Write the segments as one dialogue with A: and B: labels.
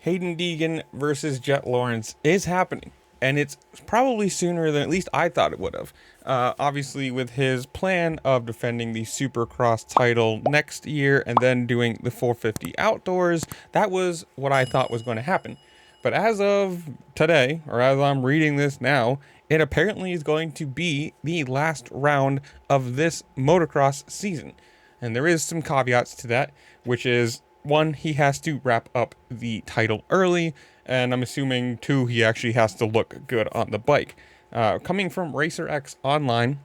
A: Hayden Deegan versus Jet Lawrence is happening, and it's probably sooner than at least I thought it would have. Obviously, with his plan of defending the Supercross title next year and then doing the 450 outdoors, that was what I thought was going to happen. But as of today, or as I'm reading this now, it apparently is going to be the last round of this motocross season. And there is some caveats to that, which is, one, he has to wrap up the title early, and I'm assuming, two, he actually has to look good on the bike. Coming from Racer X Online,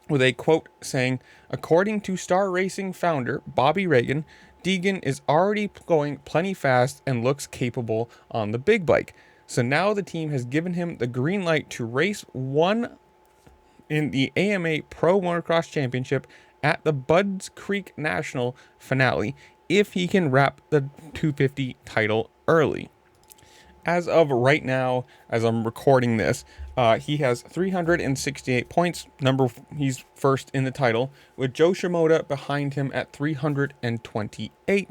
A: with a quote saying, according to Star Racing founder Bobby Reagan, Deegan is already going plenty fast and looks capable on the big bike. So now the team has given him the green light to race one in the AMA Pro Motocross Championship at the Budds Creek National finale if he can wrap the 250 title early. As of right now, as I'm recording this, he has 368 points. He's first in the title, with Joe Shimoda behind him at 328.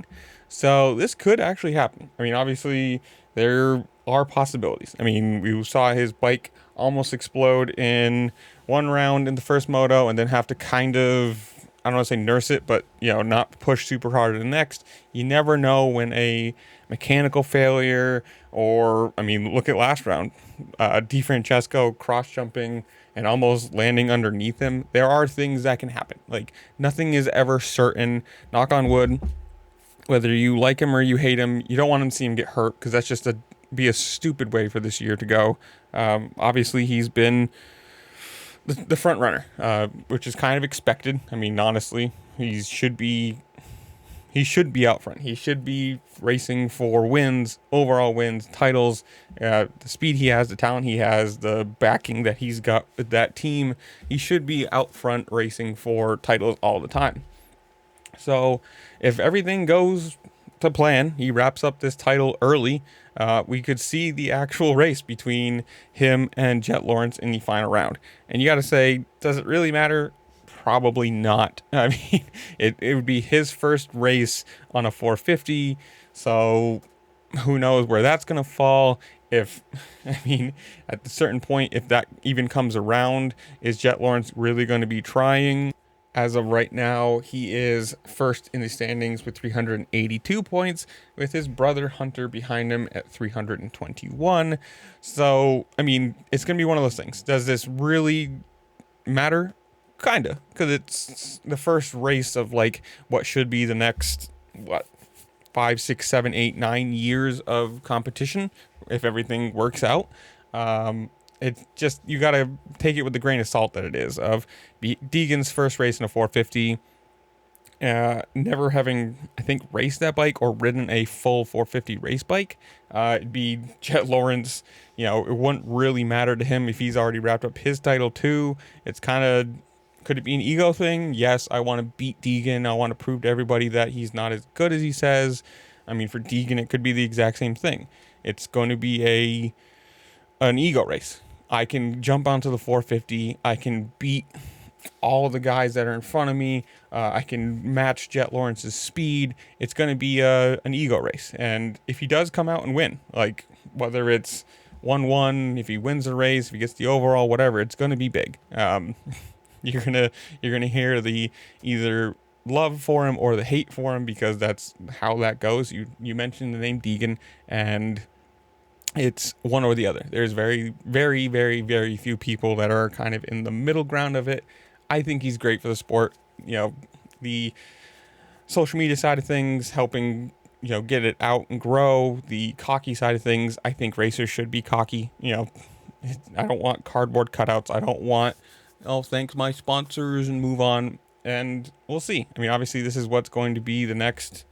A: So this could actually happen. I mean, obviously, there are possibilities. I mean, we saw his bike almost explode in one round in the first moto and then have to kind of, I don't want to say nurse it, but, not push super hard in the next. You never know when a mechanical failure or, look at last round. DeFrancesco cross-jumping and almost landing underneath him. There are things that can happen. Like, nothing is ever certain. Knock on wood. Whether you like him or you hate him, you don't want to see him get hurt, because that's just be a stupid way for this year to go. Obviously, he's been the front runner, which is kind of expected. I mean, honestly, he should be out front. He should be racing for wins, overall wins, titles. The speed he has, the talent he has, the backing that he's got with that team. He should be out front racing for titles all the time. So if everything goes to plan, he wraps up this title early, we could see the actual race between him and Jet Lawrence in the final round. And you got to say, does it really matter? Probably not. I mean, it would be his first race on a 450, so who knows where that's going to fall. At a certain point, if that even comes around, is Jet Lawrence really going to be trying? As of right now, he is first in the standings with 382 points, with his brother Hunter behind him at 321. So, it's going to be one of those things. Does this really matter? Kinda, because it's the first race of what should be the next 5, 6, 7, 8, 9 years of competition if everything works out. It's just, you gotta take it with the grain of salt that it is. Of Deegan's first race in a 450, never having, I think, raced that bike or ridden a full 450 race bike. It'd be Jet Lawrence. It wouldn't really matter to him if he's already wrapped up his title too. It's kind of, could it be an ego thing? Yes, I want to beat Deegan. I want to prove to everybody that he's not as good as he says. For Deegan, it could be the exact same thing. It's going to be an ego race. I can jump onto the 450. I can beat all the guys that are in front of me. I can match Jet Lawrence's speed. It's going to be an ego race. And if he does come out and win, whether it's 1-1, if he wins the race, if he gets the overall, whatever, it's going to be big. You're gonna hear the either love for him or the hate for him, because that's how that goes. You mentioned the name Deegan, and it's one or the other. There's very, very, very, very few people that are kind of in the middle ground of it. I think he's great for the sport. The social media side of things, helping get it out and grow. The cocky side of things, I think racers should be cocky. I don't want cardboard cutouts. I don't want, oh, thanks my sponsors and move on. And we'll see. Obviously this is what's going to be the next,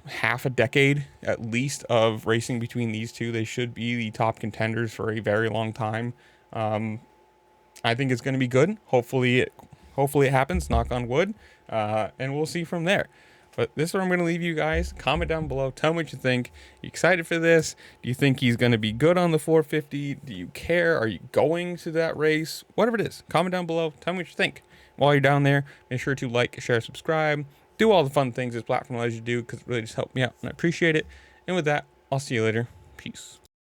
A: half a decade at least of racing between these two. They should be the top contenders for a very long time. I think it's going to be good. Hopefully it happens, knock on wood. And we'll see from there. But this is where I'm going to leave you guys. Comment down below. Tell me what you think. You excited for this? Do you think he's going to be good on the 450? Do you care? Are you going to that race? Whatever it is, comment down below. Tell me what you think. While you're down there, make sure to like, share, subscribe. Do all the fun things this platform allows you to do, because it really just helps me out, and I appreciate it. And with that, I'll see you later. Peace.